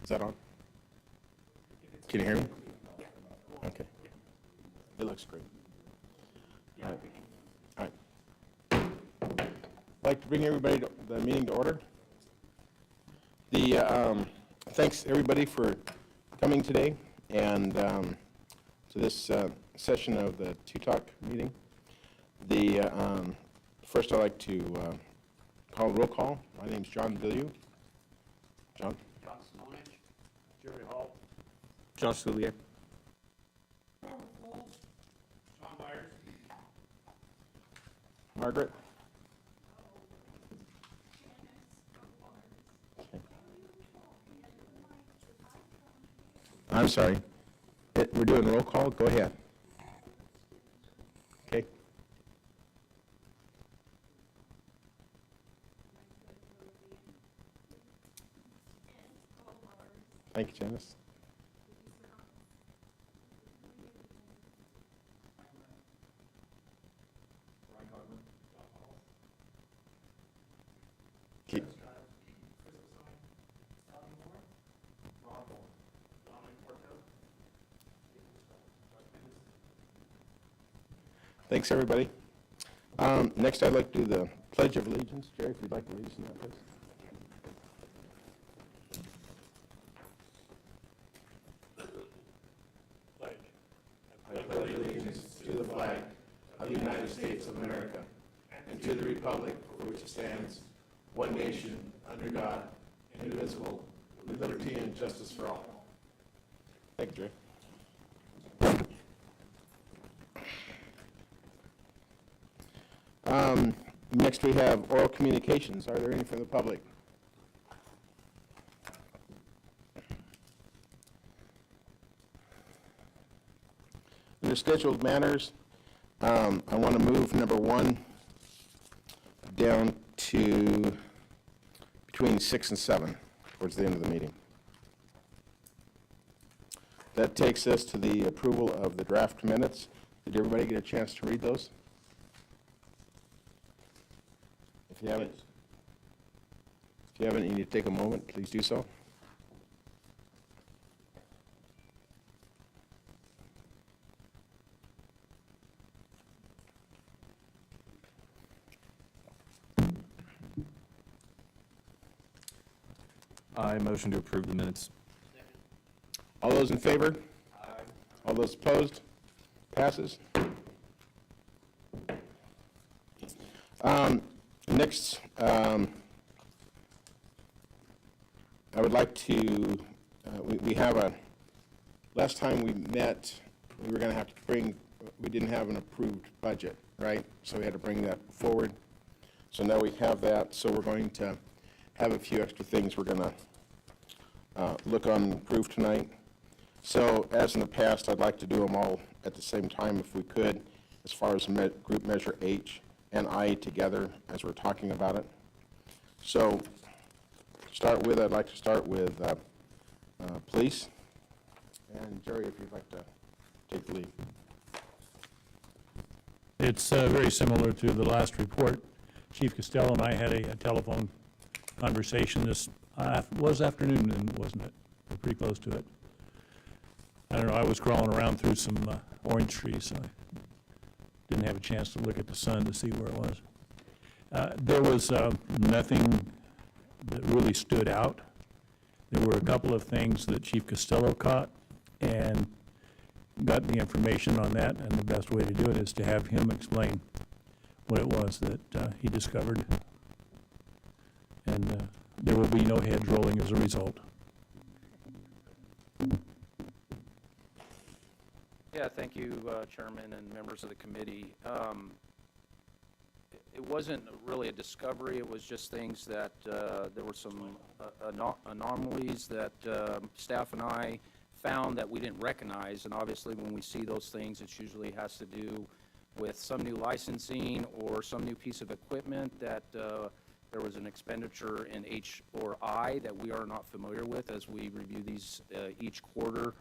Is that on? Can you hear me? Okay. It looks great. All right. All right. I'd like to bring everybody to the meeting to order. Thanks everybody for coming today and to this session of the Talk meeting. First I'd like to call a roll call. My name's John Villieu. John? John Simonich, Jerry Hall, John Soulier. Tom Myers, Margaret? Okay. I'm sorry. We're doing roll call. Go ahead. Okay. Thank you, Janice. Keep. Thanks, everybody. Next, I'd like to do the Pledge of Allegiance. Jerry, if you'd like to lead us in that, please. I pledge allegiance to the flag of the United States of America and to the republic for which it stands, one nation, under God, indivisible, with liberty and justice for all. Thank you, Jerry. Next, we have oral communications. Are there any from the public? Under scheduled matters, I want to move number 1 down to between 6 and 7 towards the end of the meeting. That takes us to the approval of the draft minutes. Did everybody get a chance to read those? If you haven't, you need to take a moment, please do so. I motion to approve the minutes. All those in favor? Aye. All those opposed? Passes. Next, I would like to, we have last time we met, we were going to have to we didn't have an approved budget, right? So we had to bring that forward. So now we have that, so we're going to have a few extra things we're going to look on and approve tonight. So as in the past, I'd like to do them all at the same time if we could, as far as group measure H and I together as we're talking about it. So I'd like to start with police. And Jerry, if you'd like to take the lead. It's very similar to the last report. Chief Costello and I had a telephone conversation this was afternoon, wasn't it? We're pretty close to it. I don't know, I was crawling around through some orange trees, so I didn't have a chance to look at the sun to see where it was. There was nothing that really stood out. There were a couple of things that Chief Costello caught and got the information on that, and the best way to do it is to have him explain what it was that he discovered. And there will be no heads rolling as a result. Yeah, thank you, Chairman and members of the committee. It wasn't really a discovery. It was just things that there were some anomalies that staff and I found that we didn't recognize. And obviously, when we see those things, it usually has to do with some new licensing or some new piece of equipment that there was an expenditure in H or I that we are not familiar with as we review these each quarter.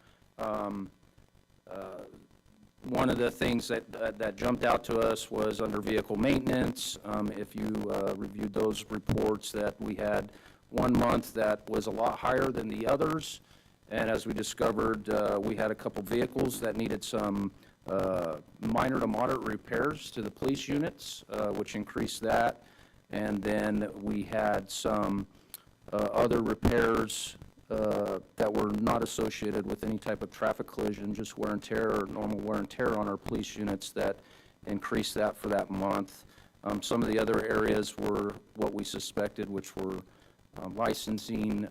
One of the things that jumped out to us was under vehicle maintenance. If you reviewed those reports, that we had one month that was a lot higher than the others, and as we discovered, we had a couple vehicles that needed some minor to moderate repairs to the police units, which increased that. And then we had some other repairs that were not associated with any type of traffic collision, just wear and tear or normal wear and tear on our police units that increased that for that month. Some of the other areas were what we suspected, which were licensing,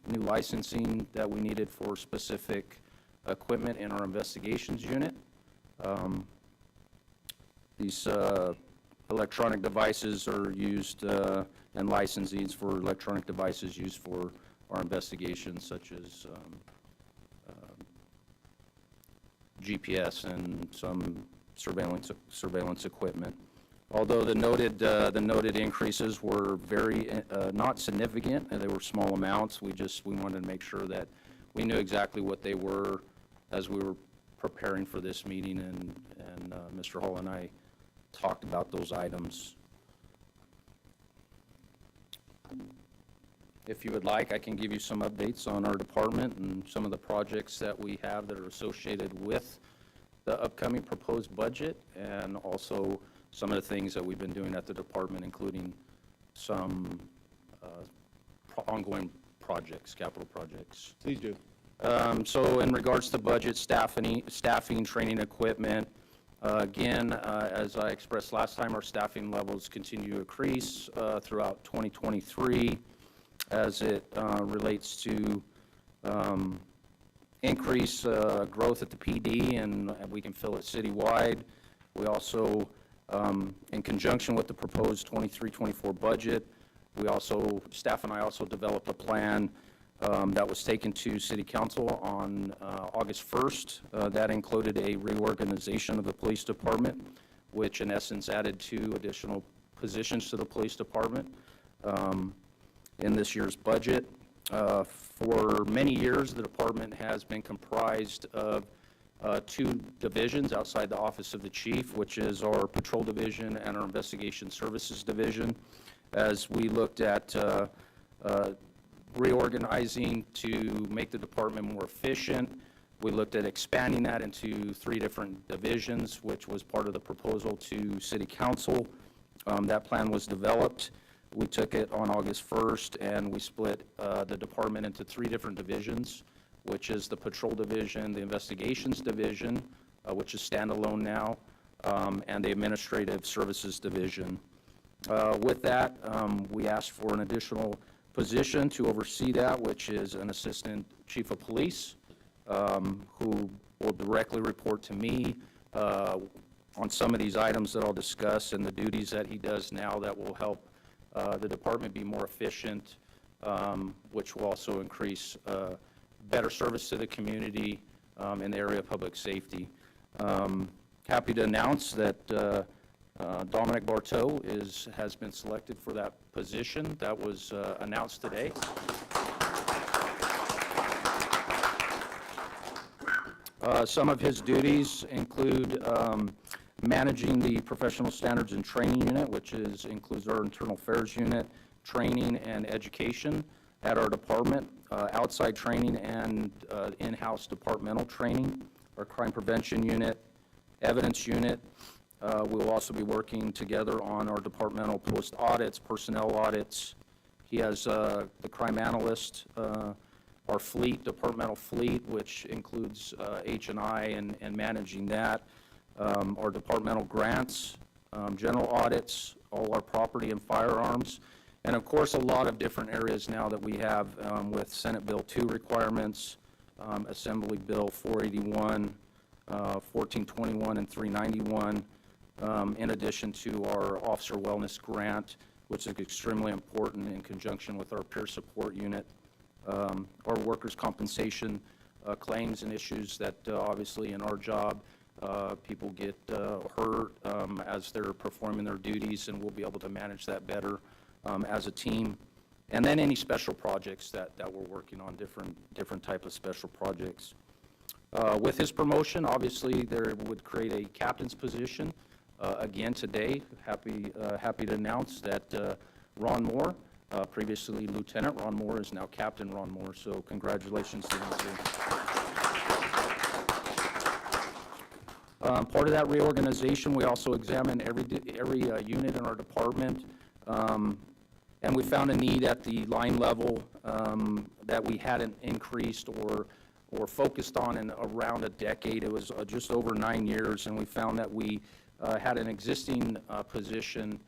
new licensing that we needed for specific equipment in our investigations unit. These electronic devices are used, and licensings for electronic devices used for our investigations, such as GPS and some surveillance equipment. Although the noted increases were very not significant, and they were small amounts, we wanted to make sure that we knew exactly what they were as we were preparing for this meeting, and Mr. Hall and I talked about those items. If you would like, I can give you some updates on our department and some of the projects that we have that are associated with the upcoming proposed budget, and also some of the things that we've been doing at the department, including some ongoing projects, capital projects. Please do. So in regards to budget, staffing, training, equipment, again, as I expressed last time, our staffing levels continue to increase throughout 2023 as it relates to increase growth at the PD, and we can fill it citywide. We also, in conjunction with the proposed 23-24 budget, staff and I also developed a plan that was taken to City Council on August 1st. That included a reorganization of the police department, which in essence added 2 additional positions to the police department in this year's budget. For many years, the department has been comprised of 2 divisions outside the Office of the Chief, which is our Patrol Division and our Investigation Services Division. As we looked at reorganizing to make the department more efficient, we looked at expanding that into 3 different divisions, which was part of the proposal to City Council. That plan was developed. We took it on August 1st, and we split the department into 3 different divisions, which is the Patrol Division, the Investigations Division, which is standalone now, and the Administrative Services Division. With that, we asked for an additional position to oversee that, which is an Assistant Chief of Police, who will directly report to me on some of these items that I'll discuss and the duties that he does now that will help the department be more efficient, which will also increase better service to the community in the area of public safety. Happy to announce that Dominic Barteau has been selected for that position. That was announced today. Some of his duties include managing the Professional Standards and Training Unit, which includes our Internal Affairs Unit, training and education at our department, outside training and in-house departmental training, our Crime Prevention Unit, Evidence Unit. We will also be working together on our departmental post audits, personnel audits. He has the crime analyst, our fleet, departmental fleet, which includes H&I and managing that, our departmental grants, general audits, all our property and firearms, and of course a lot of different areas now that we have with Senate Bill 2 requirements, Assembly Bill 481, 1421, and 391. In addition to our officer wellness grant, which is extremely important in conjunction with our peer support unit, our workers' compensation claims and issues that obviously in our job, people get hurt as they're performing their duties, and we'll be able to manage that better as a team. And then any special projects that we're working on, different type of special projects. With his promotion, obviously there would create a captain's position. Again today, happy to announce that Ron Moore Previously, Lieutenant Ron Moore is now Captain Ron Moore, so congratulations to him too. Part of that reorganization, we also examined every unit in our department, and we found a need at the line level that we hadn't increased or focused on in around a decade. It was just over 9 years, and we found that we had an existing position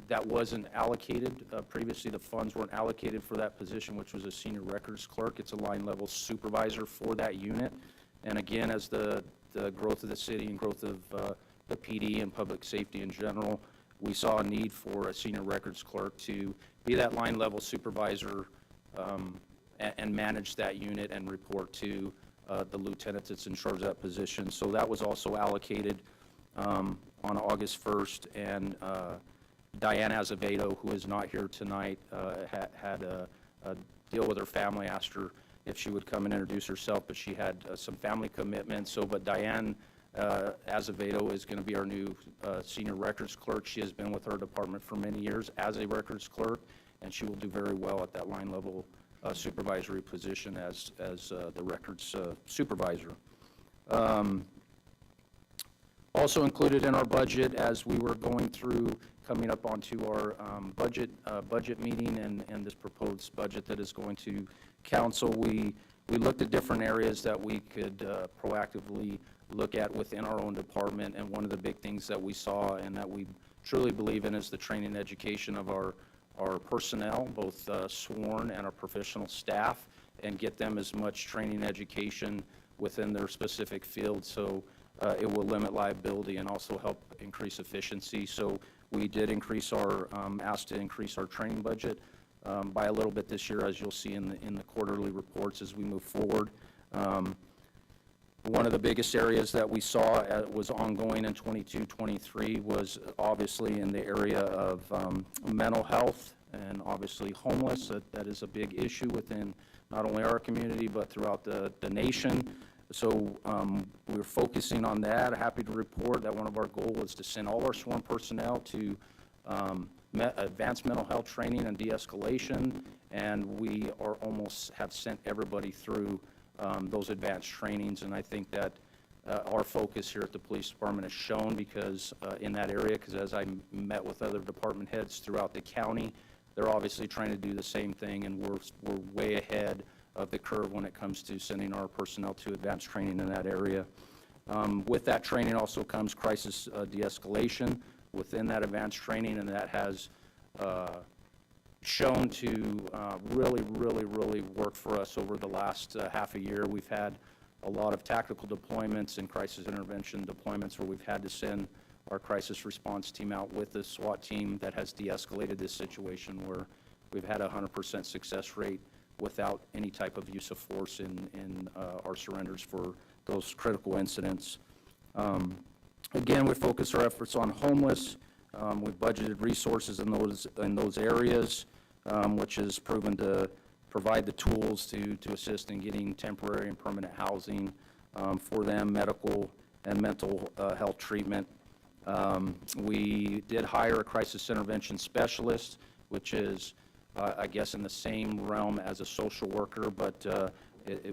that wasn't allocated. Previously, the funds weren't allocated for that position, which was a senior records clerk. It's a line level supervisor for that unit. And again, as the growth of the city and growth of the PD and public safety in general, we saw a need for a senior records clerk to be that line level supervisor and manage that unit and report to the lieutenant that's in charge of that position. So that was also allocated on August 1st, and Diane Azevedo, who is not here tonight, had a deal with her family, asked her if she would come and introduce herself, but she had some family commitments. But Diane Azevedo is going to be our new senior records clerk. She has been with our department for many years as a records clerk, and she will do very well at that line level supervisory position as the records supervisor. Also included in our budget, as we were going through coming up onto our budget meeting and this proposed budget that is going to council, we looked at different areas that we could proactively look at within our own department. And one of the big things that we saw and that we truly believe in is the training and education of our personnel, both sworn and our professional staff, and get them as much training and education within their specific field, so it will limit liability and also help increase efficiency. So we did asked to increase our training budget by a little bit this year, as you'll see in the quarterly reports as we move forward. One of the biggest areas that we saw was ongoing in 22-23 was obviously in the area of mental health and obviously homeless. That is a big issue within not only our community but throughout the nation. So we're focusing on that. Happy to report that one of our goals was to send all our sworn personnel to advanced mental health training and de-escalation, and we are almost have sent everybody through those advanced trainings. And I think that our focus here at the police department is shown because in that area, because as I met with other department heads throughout the county, they're obviously trying to do the same thing, and we're way ahead of the curve when it comes to sending our personnel to advanced training in that area. With that training also comes crisis de-escalation within that advanced training, and that has shown to really work for us over the last half a year. We've had a lot of tactical deployments and crisis intervention deployments where we've had to send our crisis response team out with the SWAT team that has de-escalated this situation, where we've had a 100% success rate without any type of use of force in our surrenders for those critical incidents. Again, we focus our efforts on homeless. We've budgeted resources in those areas, which has proven to provide the tools to assist in getting temporary and permanent housing for them, medical and mental health treatment. We did hire a crisis intervention specialist, which is I guess in the same realm as a social worker, but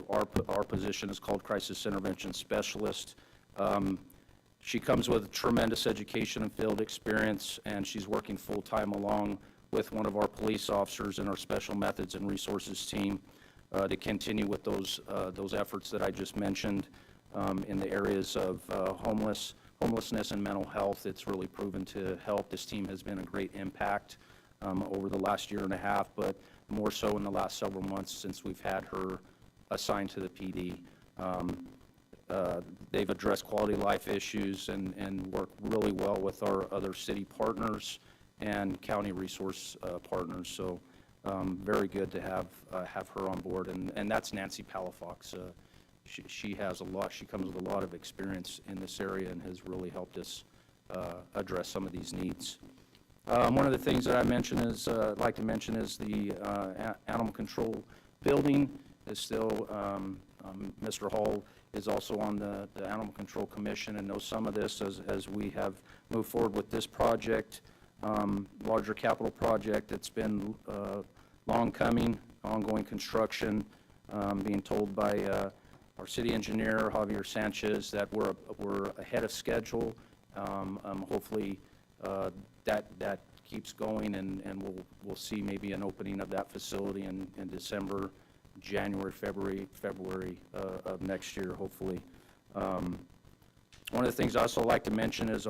our position is called crisis intervention specialist. She comes with tremendous education and field experience, and she's working full-time along with one of our police officers in our special methods and resources team to continue with those efforts that I just mentioned in the areas of homelessness and mental health. It's really proven to help. This team has been a great impact over the last year and a half, but more so in the last several months since we've had her assigned to the PD. They've addressed quality of life issues and worked really well with our other city partners and county resource partners. So very good to have her on board. And that's Nancy Palafox. She has she comes with a lot of experience in this area and has really helped us address some of these needs. One of the things that I'd like to mention is the animal control building is still, Mr. Hall is also on the Animal Control Commission and knows some of this as we have moved forward with this project. larger capital project that's been long coming, ongoing construction, being told by our city engineer, Javier Sanchez, that we're ahead of schedule. Hopefully, that keeps going, and we'll see maybe an opening of that facility in December, January, February of next year, hopefully. One of the things I also like to mention is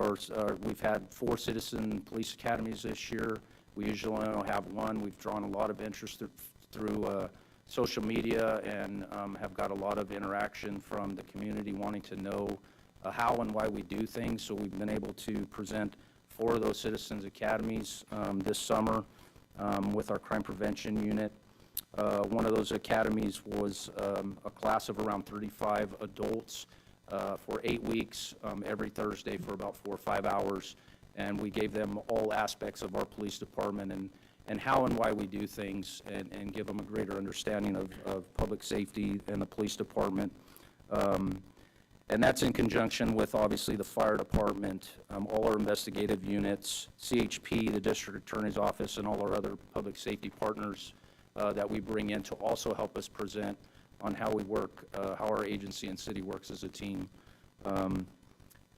we've had 4 citizen police academies this year. We usually only have 1. We've drawn a lot of interest through social media, and have got a lot of interaction from the community wanting to know how and why we do things. So we've been able to present 4 of those citizens academies this summer with our crime prevention unit. One of those academies was a class of around 35 adults for 8 weeks, every Thursday for about 4 or 5 hours, and we gave them all aspects of our police department and how and why we do things, and give them a greater understanding of public safety and the police department. And that's in conjunction with, obviously, the fire department, all our investigative units, CHP, the district attorney's office, and all our other public safety partners that we bring in to also help us present on how we work, how our agency and city works as a team.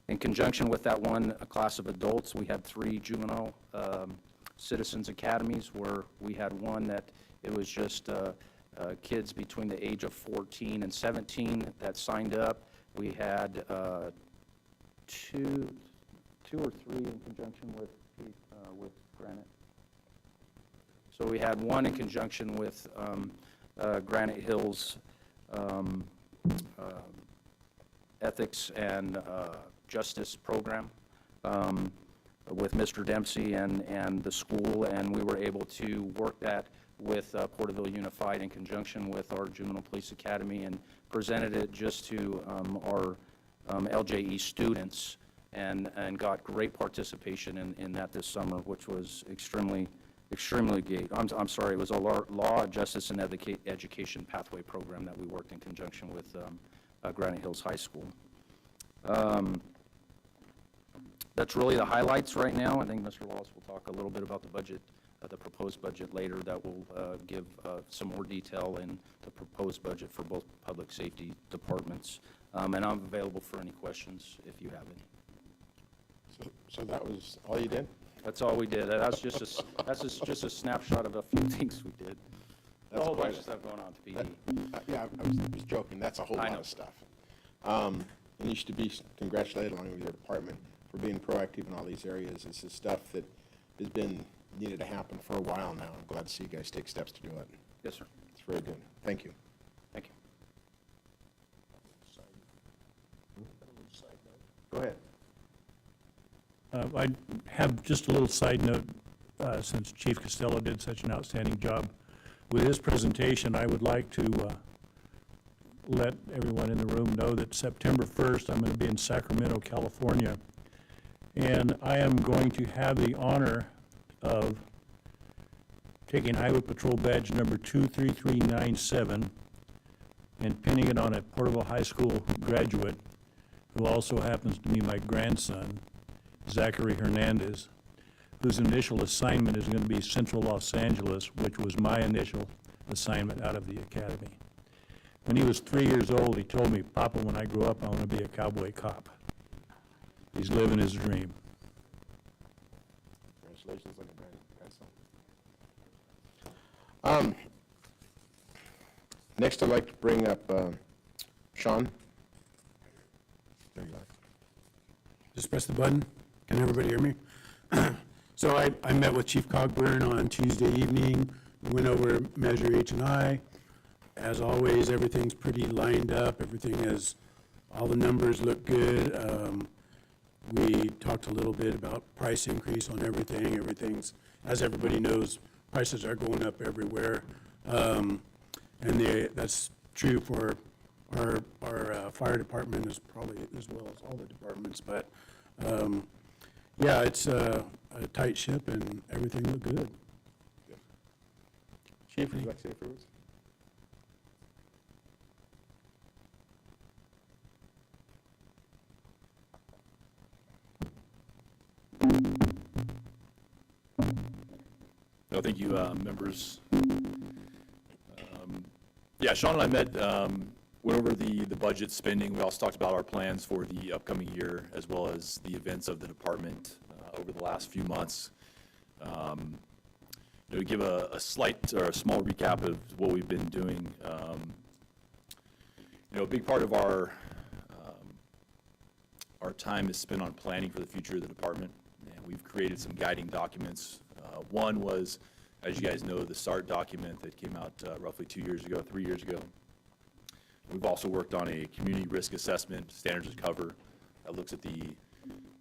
In conjunction with that one class of adults, we had 3 juvenile citizens academies, where we had one that it was just kids between the age of 14 and 17 that signed up. We had 2 or 3 in conjunction with Granite. So we had one in conjunction with Granite Hills Ethics and Justice program with Mr. Dempsey and the school, and we were able to work that with Porterville Unified in conjunction with our Juvenile Police Academy, and presented it just to our LJE students, and got great participation in that this summer, which was extremely great. I'm sorry, it was a law, justice, and education pathway program that we worked in conjunction with Granite Hills High School. That's really the highlights right now. I think Mr. Wallace will talk a little bit about the budget, the proposed budget later. That will give some more detail in the proposed budget for both public safety departments. And I'm available for any questions if you have any. So that was all you did? That's all we did. That's just a snapshot of a few things we did. That's a whole quite bunch of stuff going on at the PD. Yeah, I was joking. That's a whole I lot know. of stuff. And you should be congratulated along with your department for being proactive in all these areas. This is stuff that has been needed to happen for a while now. I'm glad to see you guys take steps to do it. Yes, sir. It's very good. Thank you. Thank you. Go ahead. I have just a little side note, since Chief Costello did such an outstanding job with his presentation. I would like to let everyone in the room know that September 1st, I'm going to be in Sacramento, California, and I am going to have the honor of taking Highway Patrol badge number 23397 and pinning it on a Porterville High School graduate who also happens to be my grandson, Zachary Hernandez, whose initial assignment is going to be Central Los Angeles, which was my initial assignment out of the academy. When he was 3 years old, he told me, "Papa, when I grow up, I want to be a cowboy cop." He's living his dream. Congratulations on your grandson. Next, I'd like to bring up Sean. There you are. Just press the button. Can everybody hear me? So I met with Chief Cogburn on Tuesday evening. We went over Measure H&I. As always, everything's pretty lined up. All the numbers look good. We talked a little bit about price increase on everything. Everything's, as everybody knows, prices are going up everywhere. And that's true for our fire department as probably as well as all the departments. But yeah, it's a tight ship and everything looked good. Chief, would you like to say a few words? No, thank you, members. Yeah, Sean and I met, went over the budget spending. We also talked about our plans for the upcoming year, as well as the events of the department over the last few months. To give a slight or a small recap of what we've been doing, a big part of our time is spent on planning for the future of the department, and we've created some guiding documents. One was, as you guys know, the SART document that came out roughly 3 years ago. We've also worked on a community risk assessment, standards of cover, that looks at the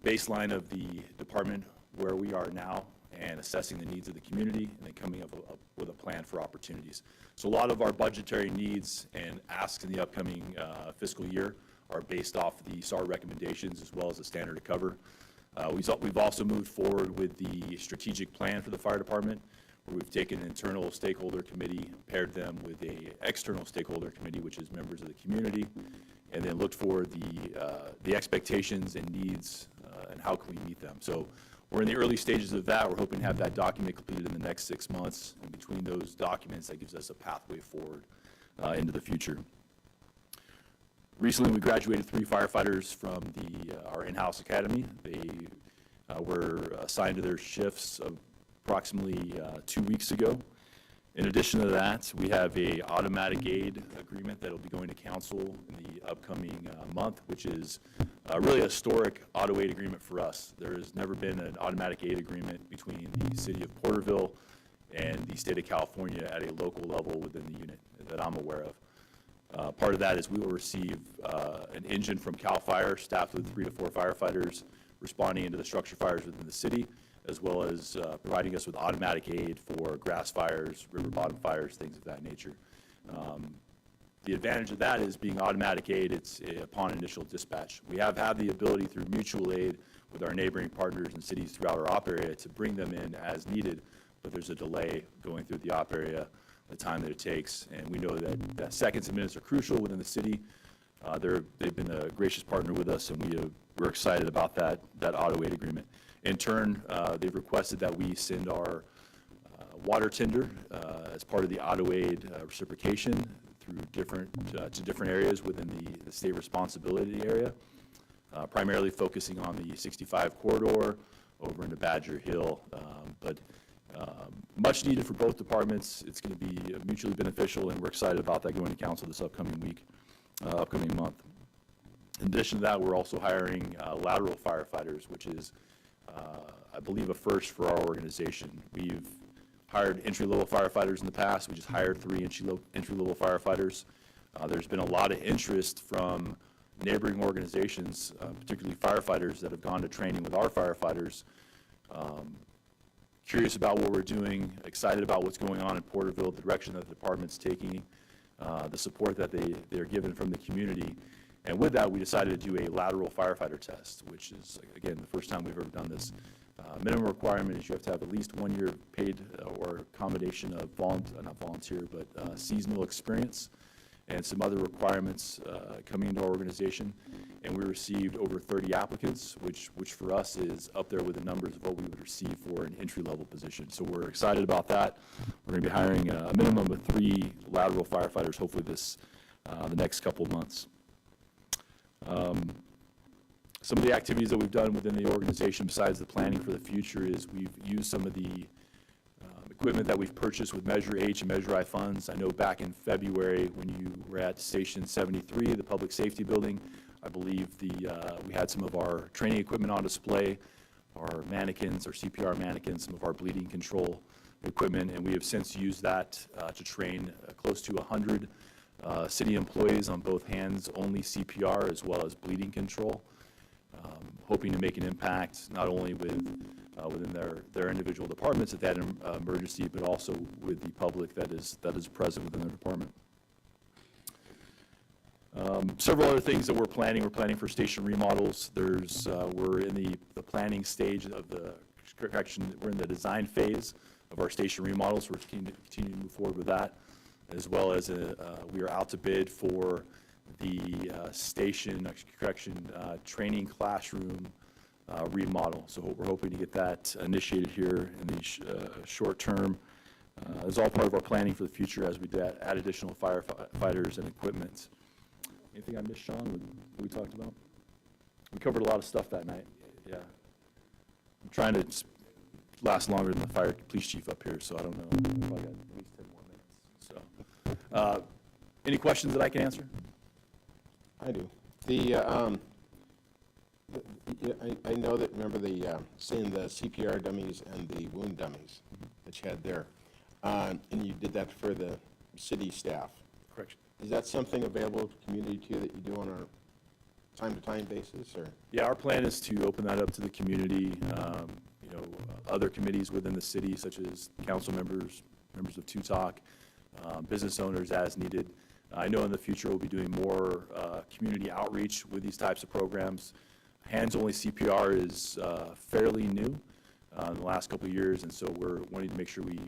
baseline of the department, where we are now, and assessing the needs of the community, and then coming up with a plan for opportunities. So a lot of our budgetary needs and asks in the upcoming fiscal year are based off the SAR recommendations as well as the standard of cover. We've also moved forward with the strategic plan for the fire department, where we've taken an internal stakeholder committee, paired them with a external stakeholder committee, which is members of the community, and then looked for the expectations and needs and how can we meet them. So we're in the early stages of that. We're hoping to have that document completed in the next 6 months. And between those documents, that gives us a pathway forward into the future. Recently, we graduated 3 firefighters from our in-house academy. They were assigned to their shifts approximately 2 weeks ago. In addition to that, we have a automatic aid agreement that will be going to council in the upcoming month, which is really a historic auto aid agreement for us. There has never been an automatic aid agreement between the city of Porterville and the state of California at a local level within the unit that I'm aware of. Part of that is we will receive an engine from CAL FIRE, staffed with 3 to 4 firefighters responding into the structure fires within the city, as well as providing us with automatic aid for grass fires, river bottom fires, things of that nature. The advantage of that is being automatic aid, it's upon initial dispatch. We have had the ability through mutual aid with our neighboring partners and cities throughout our op area to bring them in as needed, but there's a delay going through the op area, the time that it takes, and we know that seconds and minutes are crucial within the city. They've been a gracious partner with us, and we're excited about that auto aid agreement. In turn, they've requested that we send our water tender as part of the auto aid reciprocation to different areas within the state responsibility area, primarily focusing on the 65 corridor over into Badger Hill, but much needed for both departments. It's going to be mutually beneficial, and we're excited about that going to council this upcoming month. In addition to that, we're also hiring lateral firefighters, which is, I believe, a first for our organization. We've hired entry-level firefighters in the past. We just hired 3 entry-level firefighters. There's been a lot of interest from neighboring organizations, particularly firefighters that have gone to training with our firefighters, curious about what we're doing, excited about what's going on in Porterville, the direction that the department's taking, the support that they're given from the community. And with that, we decided to do a lateral firefighter test, which is, again, the first time we've ever done this. Minimum requirement is you have to have at least 1 year paid or combination of not volunteer, but seasonal experience, and some other requirements coming into our organization. And we received over 30 applicants, which for us is up there with the numbers of what we would receive for an entry-level position. So we're excited about that. We're going to be hiring a minimum of 3 lateral firefighters, hopefully the next couple of months. Some of the activities that we've done within the organization besides the planning for the future is we've used some of the equipment that we've purchased with Measure H and Measure I funds. I know back in February when you were at Station 73, the public safety building, I believe we had some of our training equipment on display, our mannequins, our CPR mannequins, some of our bleeding control equipment, and we have since used that to train close to 100 city employees on both hands-only CPR as well as bleeding control, hoping to make an impact not only within their individual departments at that emergency, but also with the public that is present within their department. Several other things that we're planning. We're planning for station remodels. We're in the planning stage of the correction. We're in the design phase of our station remodels. We're continue to move forward with that, as well as we are out to bid for the station correction training classroom remodel. So we're hoping to get that initiated here in the short term. It's all part of our planning for the future as we add additional firefighters and equipment. Anything I missed, Sean, what we talked about? We covered a lot of stuff that night, yeah. I'm trying to last longer than the police chief up here, so I don't know. I've probably got at least 10 more minutes. So, any questions that I can answer? I do. I know that, remember seeing the CPR dummies and the wound dummies that you had there, and you did that for the city staff. Correct. Is that something available to the community too that you do on a time-to-time basis, or? Yeah, our plan is to open that up to the community, other committees within the city, such as council members, members of TUTOC, business owners as needed. I know in the future we'll be doing more community outreach with these types of programs. Hands-only CPR is fairly new in the last couple of years, and so we're wanting to make sure we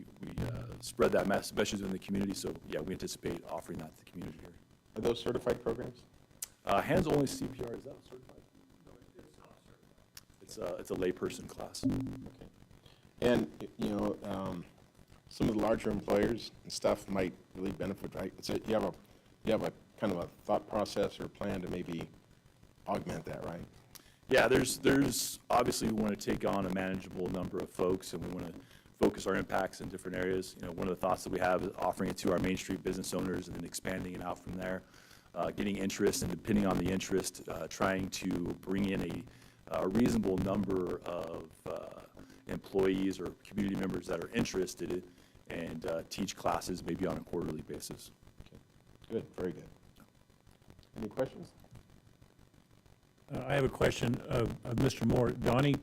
spread that message in the community. So, yeah, we anticipate offering that to the community here. Are those certified programs? Hands-only CPR, is that certified? No, it's not certified. It's a layperson class. Okay. And, some of the larger employers and stuff might really benefit, right? So you have a kind of a thought process or plan to maybe augment that, right? Yeah, there's obviously we want to take on a manageable number of folks, and we want to focus our impacts in different areas. One of the thoughts that we have is offering it to our Main Street business owners and then expanding it out from there, getting interest, and depending on the interest, trying to bring in a reasonable number of employees or community members that are interested and teach classes maybe on a quarterly basis. Okay. Good, very good. Any questions? I have a question of Mr. Moore. Donnie,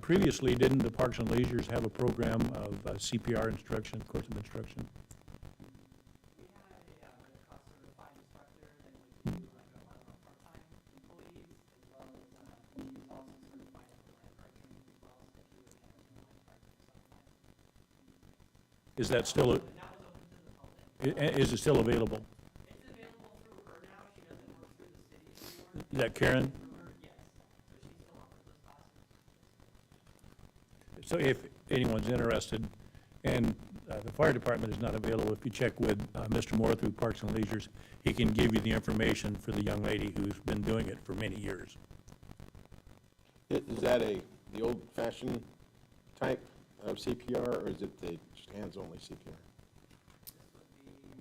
previously, didn't the Parks and Leisures have a program of CPR instruction, course of instruction? We had a cost certified instructor that would do like a lot of our part-time employees, as well as he was also certified at the lifeguard training as well, so he would have a lifeguard certified. Is that still, And that was open to the public. is it still available? It's available through her now. She doesn't work through the city anymore. Is that Karen? Through her, yes. So she still offers those classes. So if anyone's interested, and the fire department is not available, if you check with Mr. Moore through Parks and Leisures, he can give you the information for the young lady who's been doing it for many years. Is that the old-fashioned type of CPR, or is it the just hands-only CPR?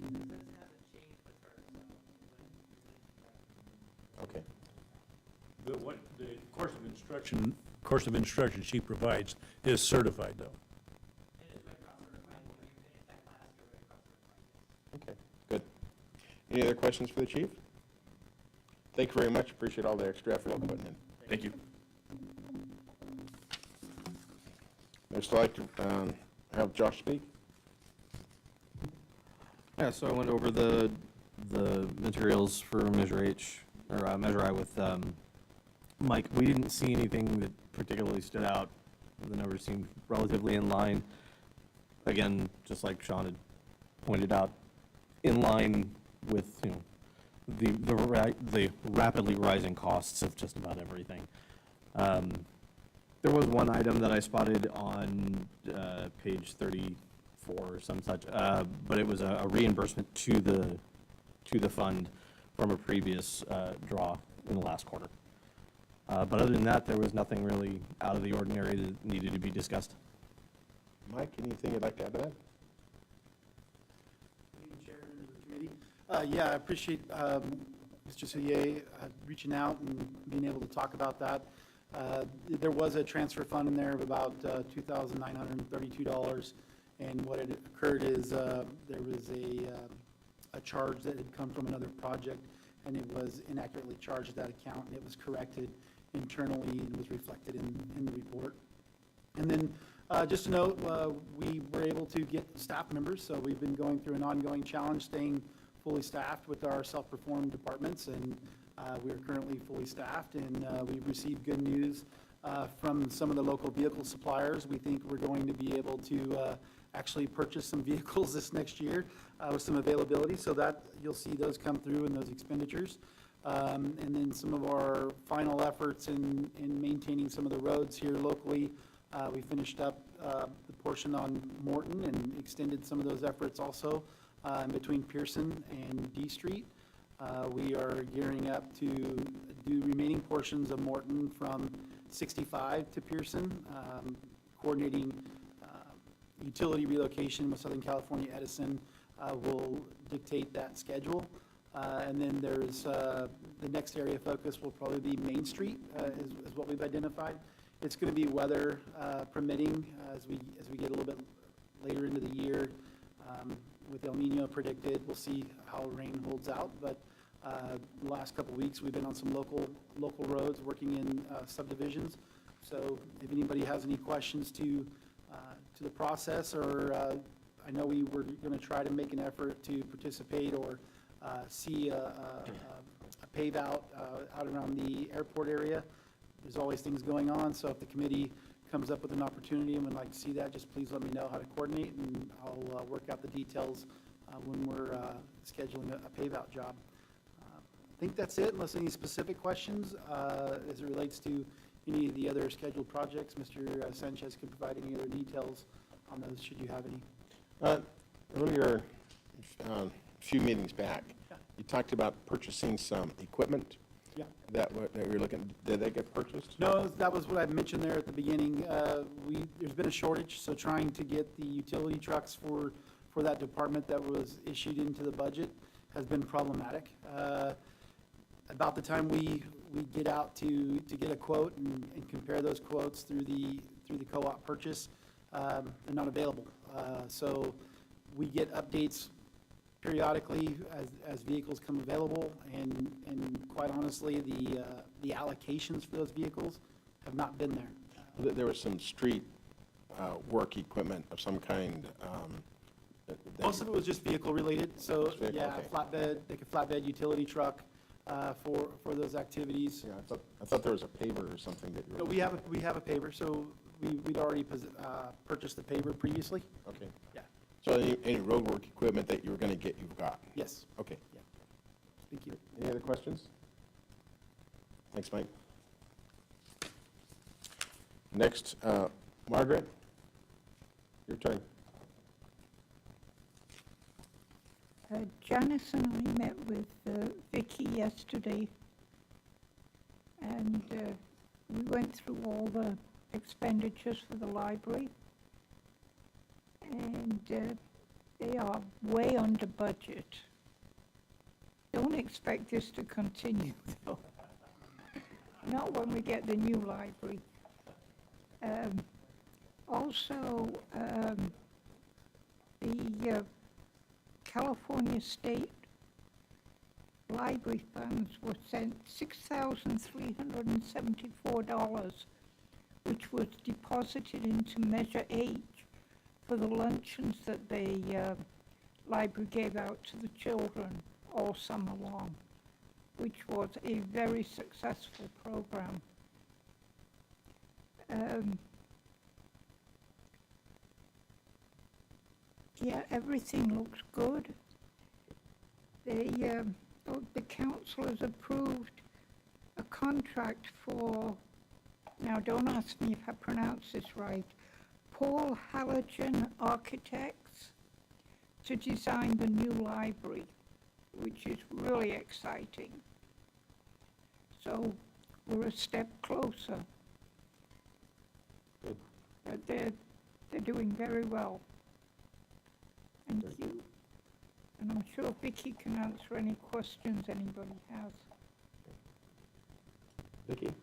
This hasn't changed with her, so. Okay. The course of instruction she provides is certified, though. It is Red Cross certified. When you finish that class, you're Red Cross certified. Okay, good. Any other questions for the chief? Thank you very much. Appreciate all the extra effort you're putting in. Thank you. Next, I'd like to have Josh speak. Yeah, so I went over the materials for Measure H, or Measure I with Mike. We didn't see anything that particularly stood out. The numbers seemed relatively in line. Again, just like Sean had pointed out, in line with, the rapidly rising costs of just about everything. There was one item that I spotted on page 34 or some such, but it was a reimbursement to the fund from a previous draw in the last quarter. But other than that, there was nothing really out of the ordinary that needed to be discussed. Mike, anything you'd like to add to that? Chair, members of the committee. Yeah, I appreciate Mr. Soulier reaching out and being able to talk about that. There was a transfer fund in there of about $2,932, and what had occurred is there was a charge that had come from another project, and it was inaccurately charged to that account, and it was corrected internally and was reflected in the report. And then just to note, we were able to get staff members, so we've been going through an ongoing challenge staying fully staffed with our self-performed departments, and we are currently fully staffed, and we've received good news from some of the local vehicle suppliers. We think we're going to be able to actually purchase some vehicles this next year with some availability, so that you'll see those come through in those expenditures. And then some of our final efforts in maintaining some of the roads here locally. We finished up the portion on Morton and extended some of those efforts also in between Pearson and D Street. We are gearing up to do remaining portions of Morton from 65 to Pearson, coordinating utility relocation with Southern California Edison will dictate that schedule. And then there's the next area of focus will probably be Main Street, is what we've identified. It's going to be weather permitting as we get a little bit later into the year. With El Nino predicted, we'll see how rain holds out. But the last couple of weeks, we've been on some local roads working in subdivisions. So if anybody has any questions to the process, or I know we were going to try to make an effort to participate or see a pave out around the airport area. There's always things going on, so if the committee comes up with an opportunity and would like to see that, just please let me know how to coordinate, and I'll work out the details when we're scheduling a pave out job. I think that's it, unless any specific questions as it relates to any of the other scheduled projects. Mr. Sanchez could provide any other details on those, should you have any. Earlier, a few meetings back, you talked about purchasing some equipment. Yeah. That you're looking, did they get purchased? No, that was what I mentioned there at the beginning. There's been a shortage, so trying to get the utility trucks for that department that was issued into the budget has been problematic. About the time we get out to get a quote and compare those quotes through the co-op purchase, they're not available. So we get updates periodically as vehicles come available, and quite honestly, the allocations for those vehicles have not been there. There was some street work equipment of some kind. Most of it was just vehicle related, so Just vehicle, yeah, okay. flatbed, like a flatbed utility truck for those activities. Yeah, I thought there was a paver or something that you were. No, we have a paver, so we'd already purchased the paver previously. Okay. Yeah. So any road work equipment that you were going to get, you've got? Yes. Okay. Yeah. Thank you. Any other questions? Thanks, Mike. Next, Margaret, your turn. Janice and I met with Vicky yesterday, and we went through all the expenditures for the library, and they are way under budget. Don't expect this to continue, though. Not when we get the new library. Also, the California State Library funds were sent $6,374, which was deposited into Measure H for the luncheons that the library gave out to the children all summer long, which was a very successful program. Yeah, everything looks good. The council has approved a contract for, now don't ask me if I pronounce this right, Paul Halogen Architects to design the new library, which is really exciting. So we're a step closer. Good. But they're doing very well. Thank you. And I'm sure Vicky can answer any questions anybody has. Vicki?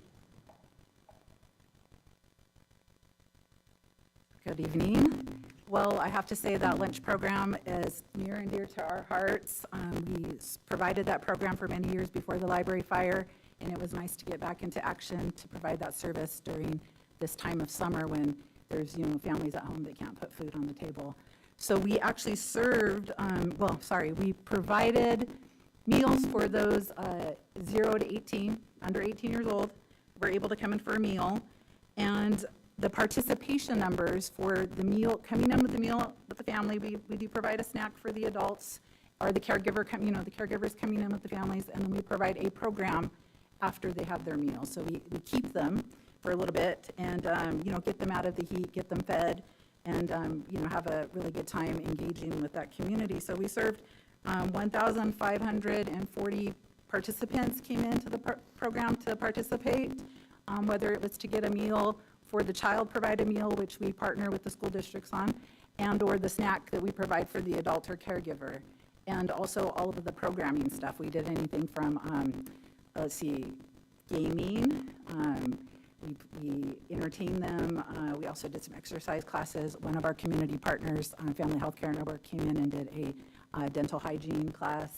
Good evening. Well, I have to say that lunch program is near and dear to our hearts. We provided that program for many years before the library fire, and it was nice to get back into action to provide that service during this time of summer when there's, families at home that can't put food on the table. So we actually served, we provided meals for those 0 to 18, under 18 years old, were able to come in for a meal. And the participation numbers for the meal, coming in with the meal with the family, we do provide a snack for the adults, are the caregiver, the caregivers coming in with the families, and then we provide a program after they have their meal. So we keep them for a little bit and, get them out of the heat, get them fed, and, have a really good time engaging with that community. So we served 1,540 participants came into the program to participate, whether it was to get a meal for the child, provide a meal, which we partner with the school districts on, and or the snack that we provide for the adult or caregiver. And also all of the programming stuff. We did anything from, gaming. We entertained them. We also did some exercise classes. One of our community partners, Family Healthcare Network, came in and did a dental hygiene class.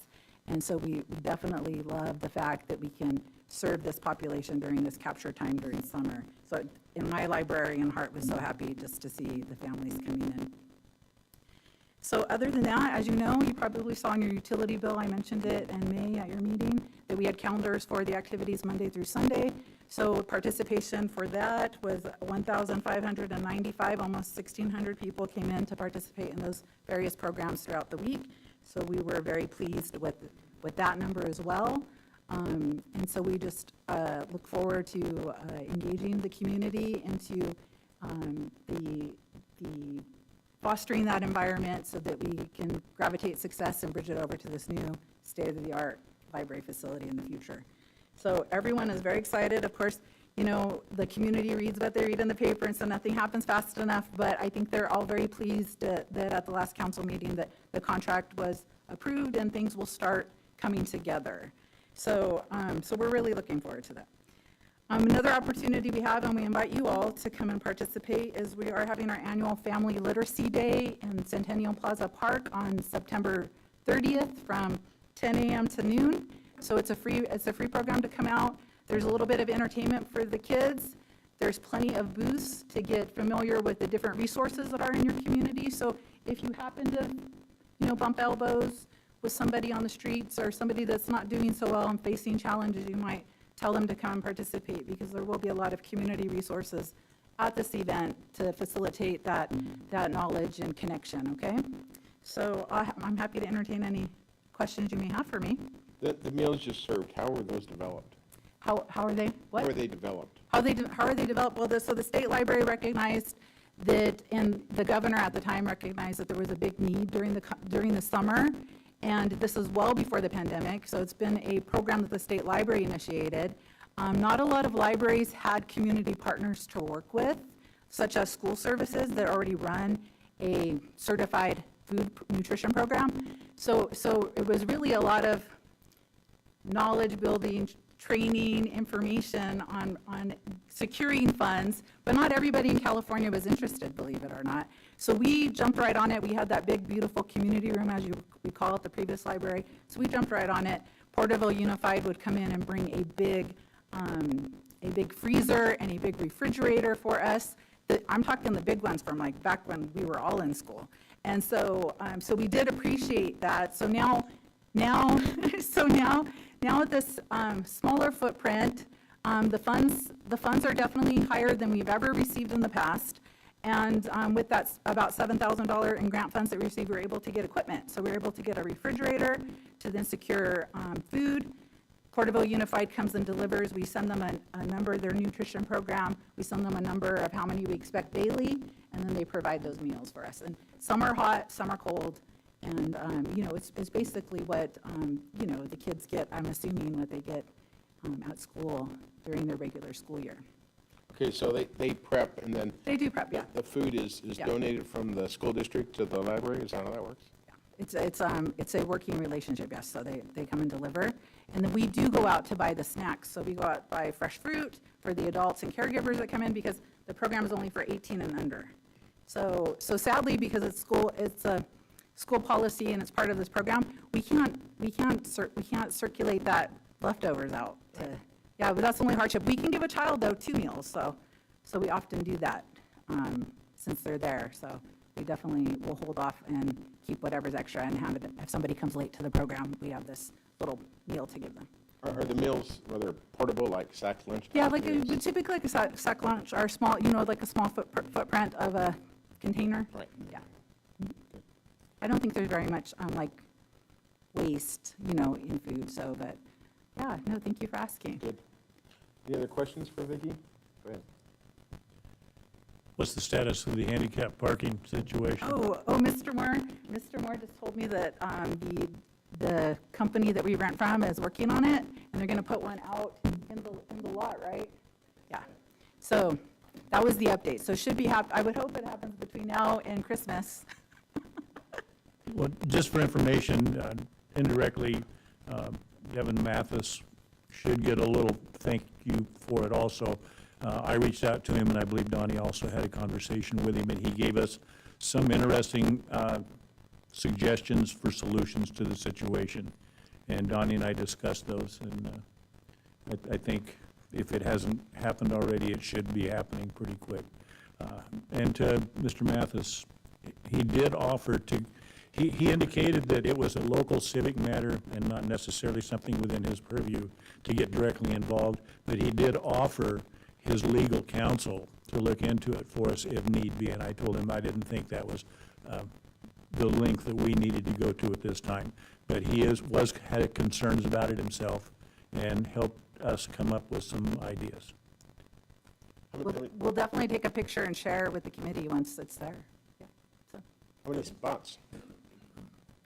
And so we definitely love the fact that we can serve this population during this capture time during summer. So in my librarian heart was so happy just to see the families coming in. So other than that, as you know, you probably saw in your utility bill, I mentioned it in May at your meeting, that we had calendars for the activities Monday through Sunday. So participation for that was 1,595, almost 1,600 people came in to participate in those various programs throughout the week. So we were very pleased with that number as well. And so we just look forward to engaging the community into the fostering that environment so that we can gravitate success and bridge it over to this new state-of-the-art library facility in the future. So everyone is very excited. Of course, the community reads what they read in the paper, and so nothing happens fast enough, but I think they're all very pleased that at the last council meeting that the contract was approved and things will start coming together. So, so we're really looking forward to that. Another opportunity we have, and we invite you all to come and participate, is we are having our annual Family Literacy Day in Centennial Plaza Park on September 30th from 10 a.m. to noon. So it's a free program to come out. There's a little bit of entertainment for the kids. There's plenty of booths to get familiar with the different resources that are in your community. So if you happen to, bump elbows with somebody on the streets or somebody that's not doing so well and facing challenges, you might tell them to come and participate, because there will be a lot of community resources at this event to facilitate that knowledge and connection, okay? So I'm happy to entertain any questions you may have for me. The meals you served, how were those developed? How are they? What? How are they developed? How are they developed? Well, so the state library recognized that, and the governor at the time recognized that there was a big need during the summer, and this is well before the pandemic. So it's been a program that the state library initiated. Not a lot of libraries had community partners to work with, such as school services that already run a certified food nutrition program. So it was really a lot of knowledge building, training, information on securing funds, but not everybody in California was interested, believe it or not. So we jumped right on it. We had that big, beautiful community room, as we call it, the previous library. So we jumped right on it. Porterville Unified would come in and bring a big freezer and a big refrigerator for us. I'm talking the big ones from like back when we were all in school. And so we did appreciate that. So now with this smaller footprint, the funds are definitely higher than we've ever received in the past. And with that about $7,000 in grant funds that we received, we were able to get equipment. So we were able to get a refrigerator to then secure food. Porterville Unified comes and delivers. We send them a number of their nutrition program. We send them a number of how many we expect daily, and then they provide those meals for us. And some are hot, some are cold. And, it's basically what, the kids get, I'm assuming, what they get at school during their regular school year. Okay, so they prep, and then They do prep, yeah. the food is Yeah. donated from the school district to the library? Is that how that works? It's a working relationship, yes, so they come and deliver. And then we do go out to buy the snacks. So we go out buy fresh fruit for the adults and caregivers that come in, because the program is only for 18 and under. So sadly, because it's a school policy and it's part of this program, we can't circulate that leftovers out to, yeah, but that's the only hardship. We can give a child, though, 2 meals, so we often do that since they're there. So we definitely will hold off and keep whatever's extra and have it, if somebody comes late to the program, we have this little meal to give them. Are the meals, are they portable, like sack lunch? Yeah, typically like a sack lunch or small, like a small footprint of a container. Right. Yeah. I don't think there's very much, waste, you know, in food. So, but, yeah, no, thank you for asking. Good. Any other questions for Vicki? Go ahead. What's the status of the handicap parking situation? Mr. Moore just told me that the company that we rent from is working on it, and they're gonna put one out in the lot, right? Yeah. So that was the update. So should be I would hope it happens between now and Christmas. Well, just for information, indirectly, Kevin Mathis should get a little thank you for it also. I reached out to him, and I believe Donnie also had a conversation with him, and he gave us some interesting suggestions for solutions to the situation. And Donnie and I discussed those, and I think if it hasn't happened already, it should be happening pretty quick. And to Mr. Mathis, he did offer to, he indicated that it was a local civic matter and not necessarily something within his purview to get directly involved, but he did offer his legal counsel to look into it for us if need be, and I told him I didn't think that was the length that we needed to go to at this time. But he had concerns about it himself and helped us come up with some ideas. We'll definitely take a picture and share it with the committee once it's there. Yeah. So How many spots?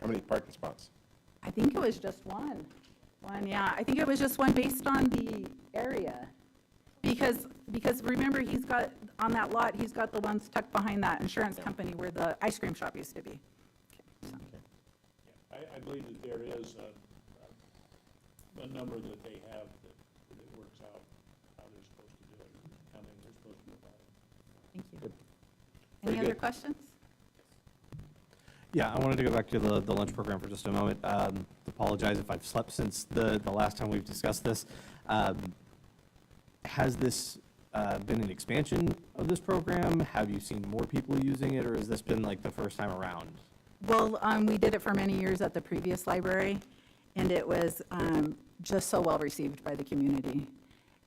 How many parking spots? I think it was just one. Yeah. I think it was just one based on the area. Because remember, he's got, on that lot, he's got the ones tucked behind that insurance company where the ice cream shop used to be. Okay, so. I believe that there is a number that they have that works out how they're supposed to do it, how many they're supposed to provide. Thank you. Very Any other good. questions? Yeah, I wanted to go back to the lunch program for just a moment. Apologize if I've slept since the last time we've discussed this. Has this been an expansion of this program? Have you seen more people using it, or has this been like the first time around? Well, we did it for many years at the previous library, and it was just so well received by the community.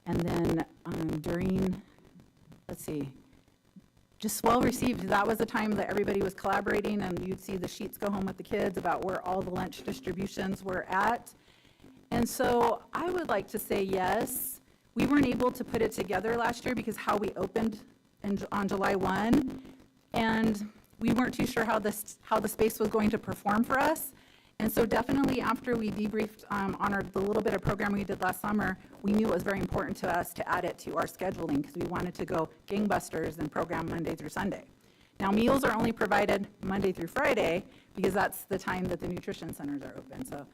And then during, let's see, just well received. That was the time that everybody was collaborating, and you'd see the sheets go home with the kids about where all the lunch distributions were at. And so I would like to say yes. We weren't able to put it together last year because how we opened on July 1, and we weren't too sure how the space was going to perform for us. And so definitely after we debriefed on the little bit of programming we did last summer, we knew it was very important to us to add it to our scheduling because we wanted to go gangbusters and program Monday through Sunday. Now, meals are only provided Monday through Friday because that's the time that the nutrition centers are open. So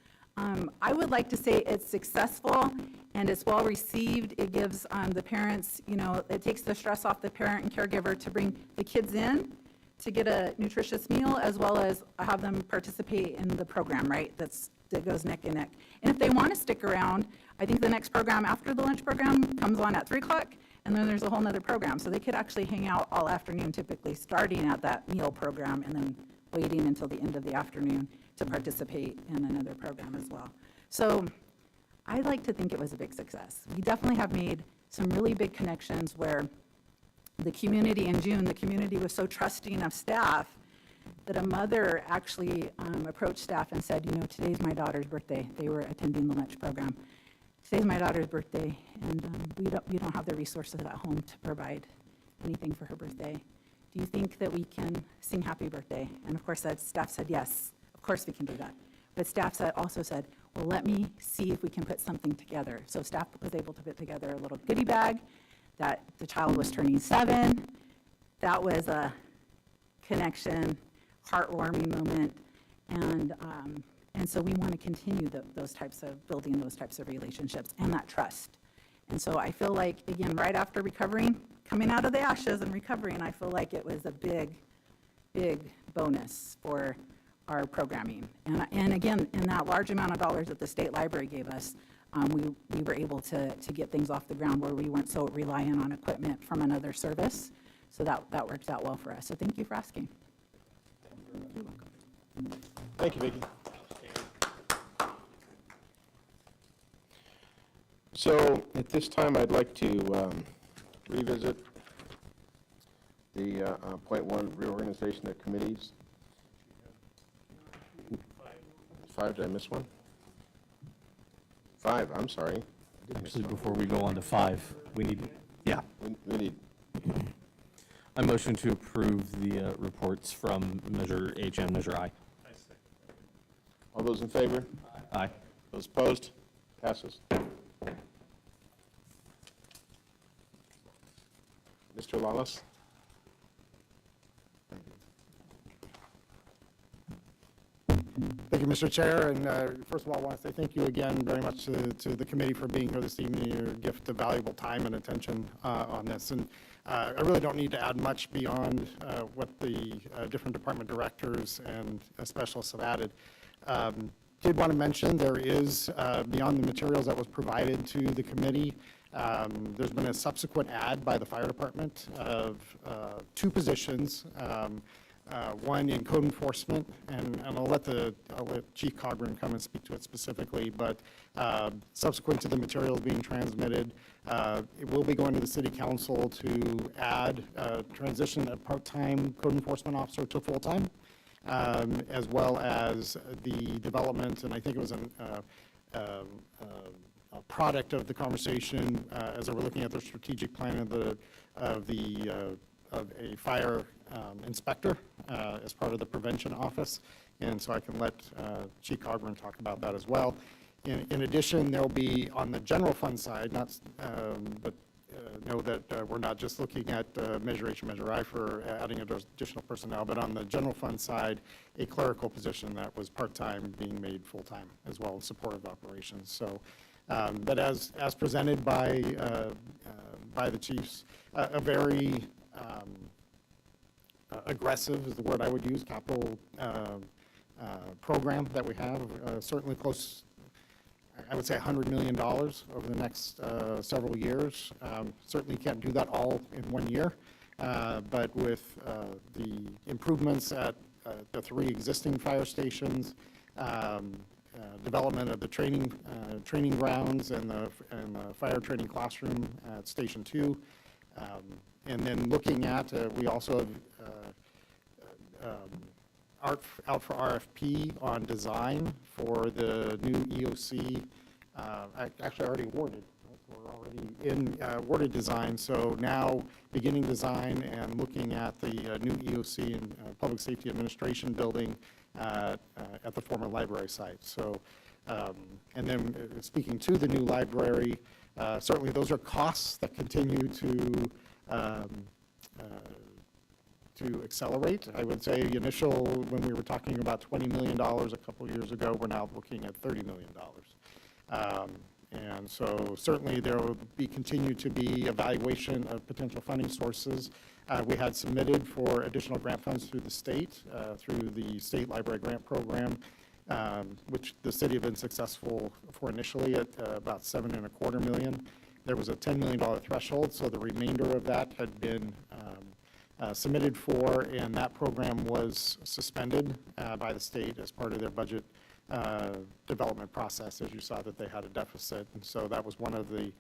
I would like to say it's successful and it's well received. It gives the parents, you know, it takes the stress off the parent and caregiver to bring the kids in to get a nutritious meal, as well as have them participate in the program, right? That goes neck and neck. And if they want to stick around, I think the next program after the lunch program comes on at 3 o'clock, and then there's a whole nother program. So they could actually hang out all afternoon, typically starting at that meal program and then waiting until the end of the afternoon to participate in another program as well. So I like to think it was a big success. We definitely have made some really big connections where the community in June, the community was so trusting of staff that a mother actually approached staff and said, you know, today's my daughter's birthday. They were attending the lunch program. Today's my daughter's birthday, and we don't have the resources at home to provide anything for her birthday. Do you think that we can sing happy birthday? And of course, staff said, yes, of course we can do that. But staff also said, well, let me see if we can put something together. So staff was able to put together a little goodie bag that the child was turning 7. That was a connection, heartwarming moment, and so we want to continue building those types of relationships and that trust. And so I feel like, again, right after recovering, coming out of the ashes and recovering, I feel like it was a big, big bonus for our programming. And again, in that large amount of dollars that the state library gave us, we were able to get things off the ground where we weren't so reliant on equipment from another service. So that works out well for us. So thank you for asking. You're welcome. Thank you, Vicki. So at this time, I'd like to revisit the point 1 reorganization of committees. 5, did I miss one? 5, I'm sorry. Actually, before we go on to 5, we need, yeah, We need, I motion to approve the reports from Measure H and Measure I. all those in favor? Aye. Those opposed? Passes. Mr. Lawless? Thank you, Mr. Chair, and first of all, I want to say thank you again very much to the committee for being here this evening, your gift of valuable time and attention on this. And I really don't need to add much beyond what the different department directors and specialists have added. Did want to mention there is, beyond the materials that was provided to the committee, there's been a subsequent add by the fire department of 2 positions. One in code enforcement, and I'll let Chief Cogburn come and speak to it specifically, but subsequent to the materials being transmitted, it will be going to the city council to add, transition a part-time code enforcement officer to full-time, as well as the development, and I think it was a product of the conversation as we're looking at the strategic plan of a fire inspector as part of the prevention office, and so I can let Chief Cogburn talk about that as well. In addition, there'll be on the general fund side, but know that we're not just looking at Measure H and Measure I for adding additional personnel, but on the general fund side, a clerical position that was part-time being made full-time as well as supportive operations. So, but as presented by the chiefs, a very aggressive is the word I would use, capital program that we have, certainly close, I would say $100 million over the next several years. Certainly can't do that all in 1 year, but with the improvements at the 3 existing fire stations, development of the training grounds and the fire training classroom at Station 2, and then looking at, we also have out for RFP on design for the new EOC, actually already awarded. We're already in awarded design, so now beginning design and looking at the new EOC and Public Safety Administration building at the former library site. So, and then speaking to the new library, certainly those are costs that continue to accelerate. I would say the initial, when we were talking about $20 million a couple years ago, we're now looking at $30 million. And so certainly there will be continue to be evaluation of potential funding sources. We had submitted for additional grant funds through the state, through the state library grant program, which the city had been successful for initially at about $7.25 million. There was a $10 million threshold, so the remainder of that had been submitted for, and that program was suspended by the state as part of their budget development process, as you saw that they had a deficit. And so that was one of the,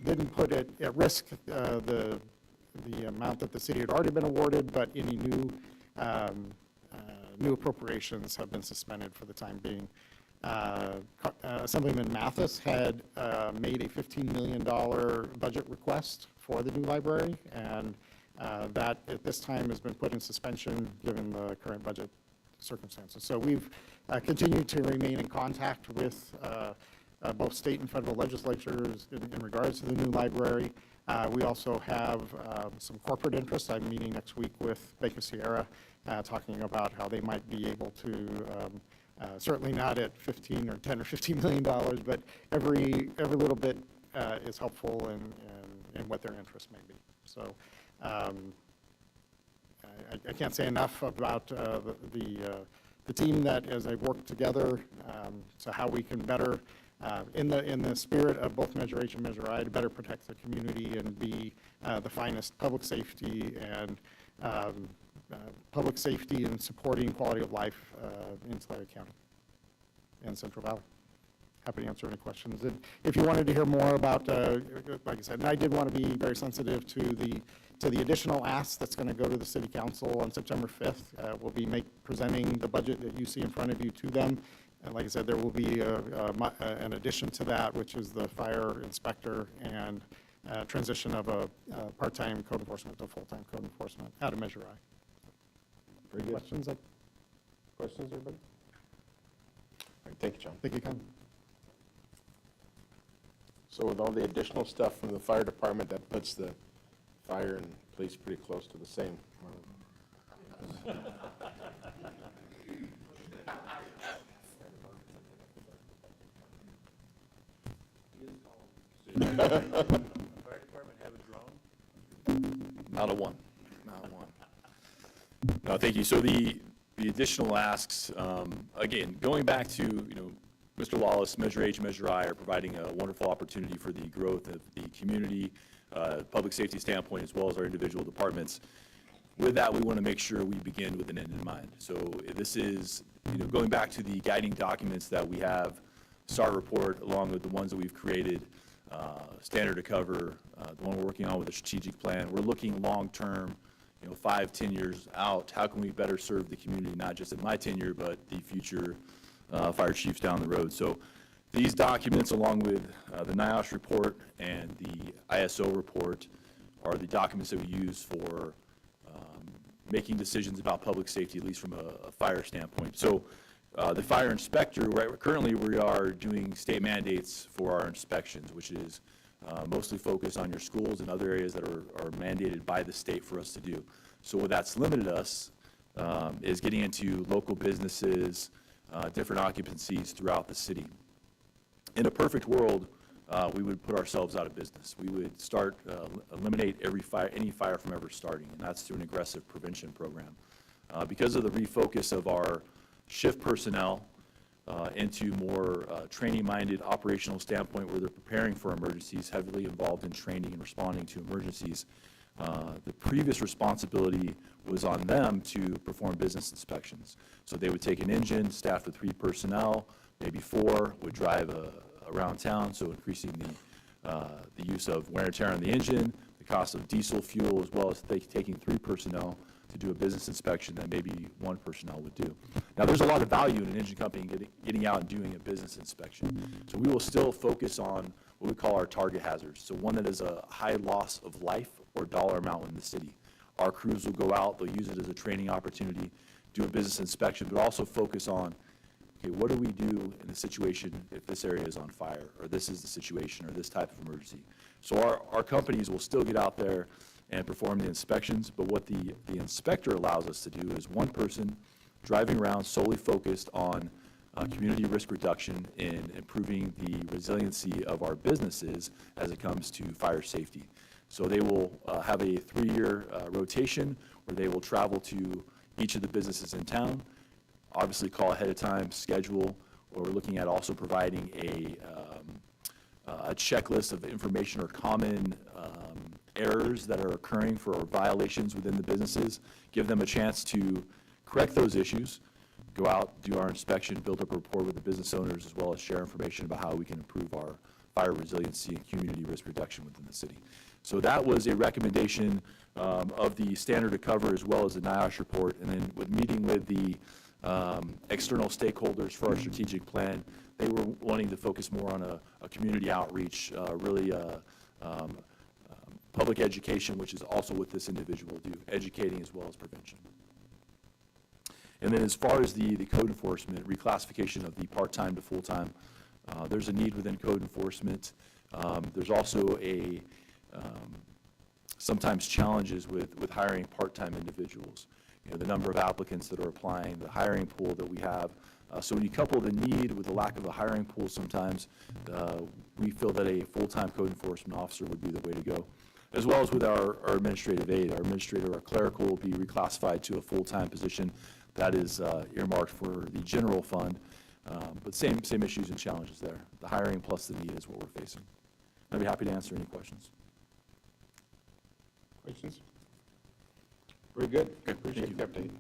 didn't put it at risk, the amount that the city had already been awarded, but any new appropriations have been suspended for the time being. Assemblyman Mathis had made a $15 million budget request for the new library, and that at this time has been put in suspension given the current budget circumstances. So we've continued to remain in contact with both state and federal legislatures in regards to the new library. We also have some corporate interests. I'm meeting next week with Bank of Sierra, talking about how they might be able to, certainly not at 15 or 10 or $15 million, but every little bit is helpful in what their interests may be. So I can't say enough about the team that, as they work together, so how we can better, in the spirit of both Measure H and Measure I, to better protect the community and be the finest public safety and supporting quality of life in Tulare County and Central Valley. Happy to answer any questions. And if you wanted to hear more about, like I said, and I did want to be very sensitive to the additional ask that's going to go to the City Council on September 5th. We'll be presenting the budget that you see in front of you to them. And like I said, there will be an addition to that, which is the fire inspector and transition of a part-time code enforcement to full-time code enforcement out of Measure I. Very good. Questions? Questions, everybody? All right, thank you, John. Thank you, Ken. So with all the additional stuff from the fire department, that puts the fire and police pretty close to the same. Not a one. Not a one. No, thank you. So the additional asks, again, going back to, Mr. Wallace, Measure H, Measure I are providing a wonderful opportunity for the growth of the community, public safety standpoint, as well as our individual departments. With that, we want to make sure we begin with an end in mind. So this is, going back to the guiding documents that we have, START report, along with the ones that we've created, standard to cover, the one we're working on with the strategic plan. We're looking long-term, 5, 10 years out. How can we better serve the community, not just in my tenure, but the future fire chiefs down the road? So these documents, along with the NIOSH report and the ISO report, are the documents that we use for making decisions about public safety, at least from a fire standpoint. So the fire inspector, currently we are doing state mandates for our inspections, which is mostly focused on your schools and other areas that are mandated by the state for us to do. So what that's limited us is getting into local businesses, different occupancies throughout the city. In a perfect world, we would put ourselves out of business. We would eliminate any fire from ever starting, and that's through an aggressive prevention program. Because of the refocus of our shift personnel into more training-minded operational standpoint where they're preparing for emergencies, heavily involved in training and responding to emergencies, the previous responsibility was on them to perform business inspections. So they would take an engine, staffed with 3 personnel, maybe 4, would drive around town, so increasing the use of wear and tear on the engine, the cost of diesel fuel, as well as taking 3 personnel to do a business inspection that maybe 1 personnel would do. Now, there's a lot of value in an engine company getting out and doing a business inspection. So we will still focus on what we call our target hazards. So one that is a high loss of life or dollar amount in the city. Our crews will go out, they'll use it as a training opportunity, do a business inspection, but also focus on, okay, what do we do in a situation if this area is on fire, or this is the situation, or this type of emergency? So our companies will still get out there and perform the inspections, but what the inspector allows us to do is 1 person driving around solely focused on community risk reduction in improving the resiliency of our businesses as it comes to fire safety. So they will have a 3-year rotation where they will travel to each of the businesses in town, obviously call ahead of time, schedule, or we're looking at also providing a checklist of information or common errors that are occurring for violations within the businesses, give them a chance to correct those issues, go out, do our inspection, build up a rapport with the business owners, as well as share information about how we can improve our fire resiliency and community risk reduction within the city. So that was a recommendation of the standard to cover as well as the NIOSH report, and then with meeting with the external stakeholders for our strategic plan, they were wanting to focus more on a community outreach, really public education, which is also what this individual will do, educating as well as prevention. And then as far as the code enforcement, reclassification of the part-time to full-time, there's a need within code enforcement. There's also sometimes challenges with hiring part-time individuals. The number of applicants that are applying, the hiring pool that we have. So when you couple the need with the lack of a hiring pool sometimes, we feel that a full-time code enforcement officer would be the way to go. As well as with our administrative aide. Our administrator, our clerical will be reclassified to a full-time position that is earmarked for the general fund. But same issues and challenges there. The hiring plus the need is what we're facing. I'd be happy to answer any questions. Questions? Very good. Appreciate the update.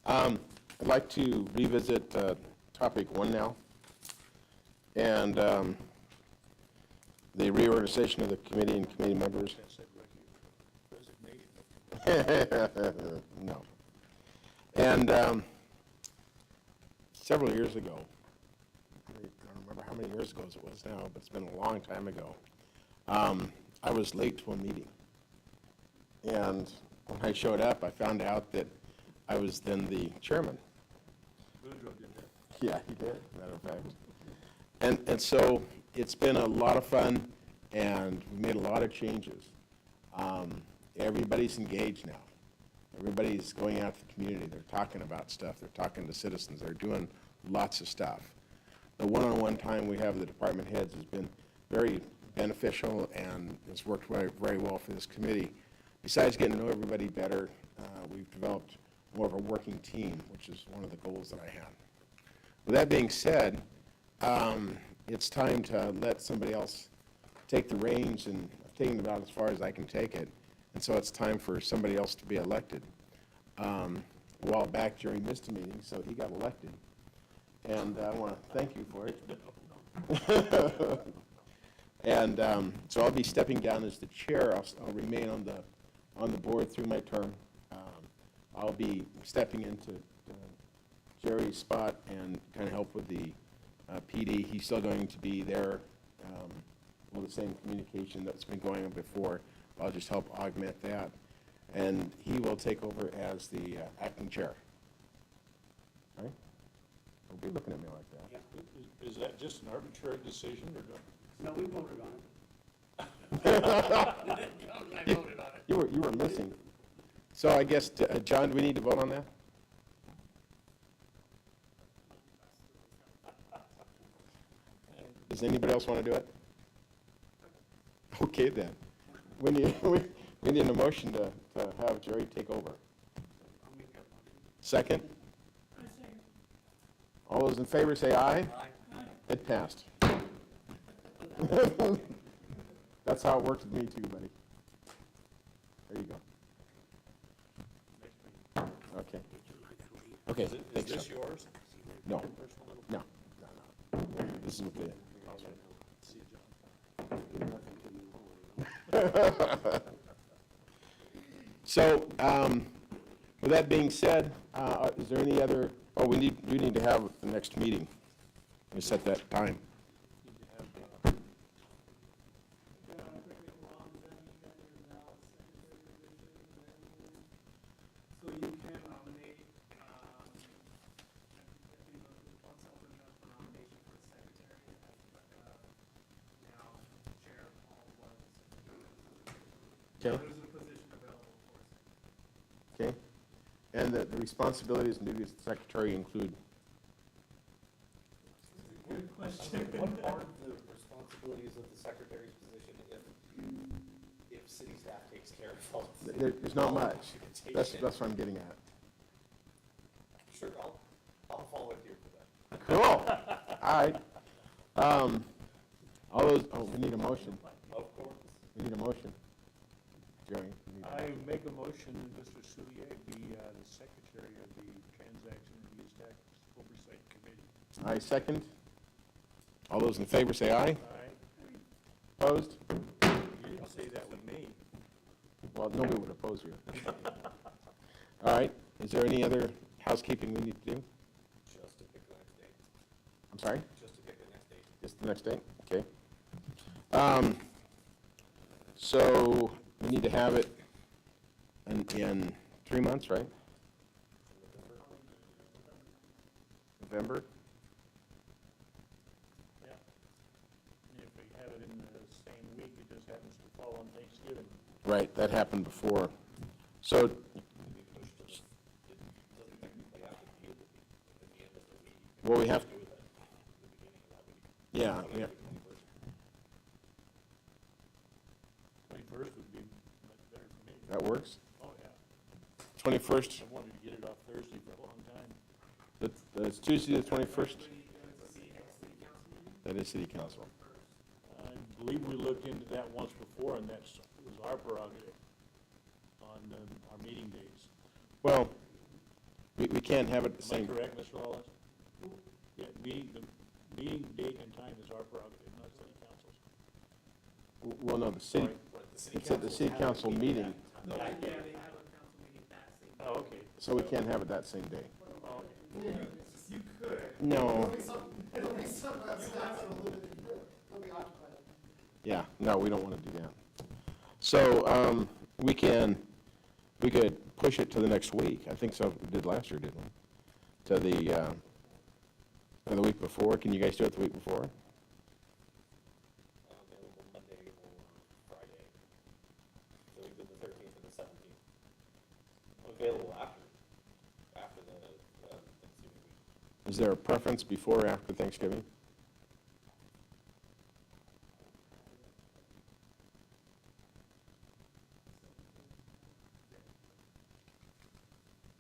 I'd like to revisit topic 1 now, and the reorganization of the committee and committee members. No. And several years ago, I don't remember how many years ago it was now, but it's been a long time ago, I was late to a meeting. And when I showed up, I found out that I was then the chairman. Yeah, he did, matter of fact. And so it's been a lot of fun, and we made a lot of changes. Everybody's engaged now. Everybody's going out to the community. They're talking about stuff. They're talking to citizens. They're doing lots of stuff. The one-on-one time we have with the department heads has been very beneficial and has worked very, very well for this committee. Besides getting to know everybody better, we've developed more of a working team, which is one of the goals that I have. With that being said, it's time to let somebody else take the reins, and I've taken it about as far as I can take it. And so it's time for somebody else to be elected. A while back, Jerry missed a meeting, so he got elected. And I want to thank you for it. And so I'll be stepping down as the chair. I'll remain on the board through my term. I'll be stepping into Jerry's spot and kind of help with the PD. He's still going to be there with the same communication that's been going on before. I'll just help augment that. And he will take over as the acting chair. Right? Don't be looking at me like that. Is that just an arbitrary decision, or No, we voted on it. I voted on it. You were missing. So I guess, John, do we need to vote on that? Does anybody else want to do it? Okay, then. We need a motion to have Jerry take over. Second? All those in favor say aye. Aye. It passed. That's how it worked with me too, buddy. There you go. Okay. Okay. is this yours? No. No. This is with the. So, with that being said, is there any other, we need to have the next meeting. We set that time. So you can nominate, once open up the nomination for the secretary, now Chair Paul was. Okay. There's a position available for a secretary. Okay. And the responsibilities and duties of the secretary include? Good question. What are the responsibilities of the secretary's position if city staff takes care of all of it? There's not much. That's what I'm getting at. Sure, I'll follow it here for that. Cool. All right. All those, we need a motion. Of course. We need a motion. Jerry. you need a- I make a motion that Mr. Soulier be the secretary of the Transaction and Use Tax Oversight Committee. I second. All those in favor say aye. Aye. Opposed? You didn't say that with me. Well, nobody would oppose you. All right. Is there any other housekeeping we need to do? Just to pick the next date. I'm sorry? Just to pick the next date. Just the next date? Okay. So we need to have it in 3 months, right? November? Yeah. And if we have it in the same week, it just happens to fall on Thanksgiving. Right, that happened before. So, well, we have, yeah, yeah. 21st would be much better for me. That works? Oh, yeah. 21st, I wanted to get it off Thursday for a long time. that's Tuesday the 21st? That is city council. I believe we looked into that once before, and that was our prerogative on our meeting dates. Well, we can't have it the Am I same. correct, Mr. Wallace? Yeah, the meeting date and time is our prerogative, not city council's. Well, no, the city, it's at the city council meeting. Yeah, they have a council Oh, okay. So we can't have it that same day. No. Yeah, no, we don't want to do that. So, we could push it to the next week. I think so, we did last year, didn't we? To the week before. Can you guys do it the week before? Available Monday or Friday. So we did the 13th and the 17th. Available after the Thanksgiving week. Is there a preference before or after Thanksgiving?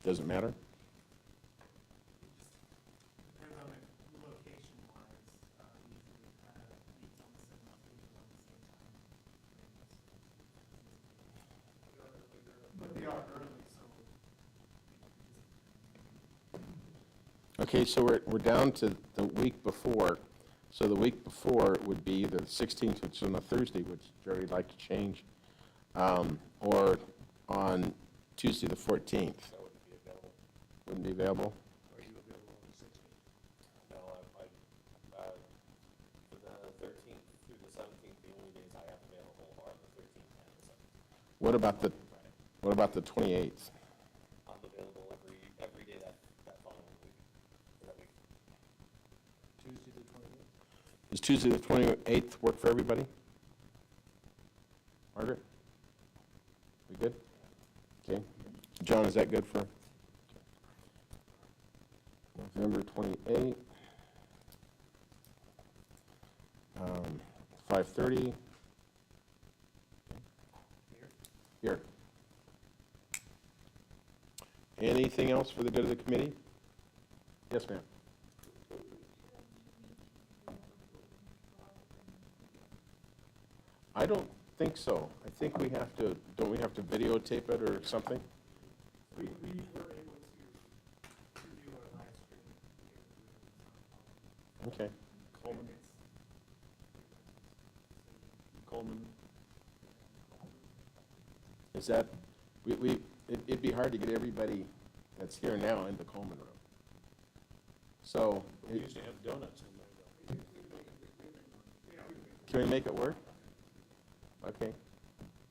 Doesn't matter? Depends on the location wise, usually kind of meets on the same, meetings on the same time. But they are early, so. Okay, so we're down to the week before. So the week before would be the 16th, which is on a Thursday, which Jerry would like to change, or on Tuesday, the 14th. That wouldn't be available. Wouldn't be available? Are you available on the 16th? No, for the 13th through the 17th, the only days I have available are the 13th and the 17th. What about the 28th? I'm available every day that following week, that week. Tuesday the 28th? Does Tuesday, the 28th work for everybody? Margaret? We good? Okay. John, is that good for November 28th? 5:30? Here. Anything else for the good of the committee? Yes, ma'am. I don't think so. I think we have to, don't we have to videotape it or something? We were able to do a live stream. Okay. Coleman? Is that, it'd be hard to get everybody that's here now in the Coleman room. So, We used to have donuts in there, though. can we make it work? Okay.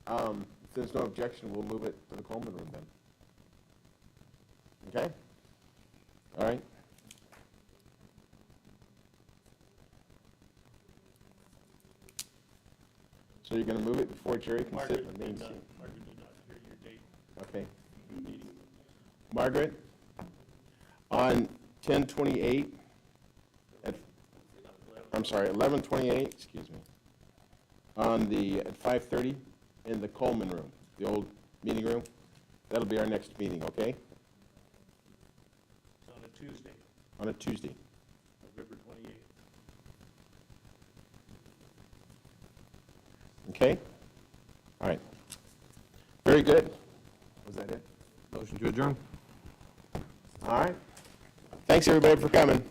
If there's no objection, we'll move it to the Coleman room then. Okay? All right. So you're going to move it before Jerry can sit in the main seat? Margaret did not hear your date Okay. meeting. Margaret, on 10/28, I'm sorry, 11/28, excuse me, at 5:30 in the Coleman room, the old meeting room. That'll be our next meeting, okay? It's on a Tuesday, On a Tuesday. November 28th. Okay? All right. Very good. Was that it? Motion to adjourn? All right. Thanks, everybody, for coming.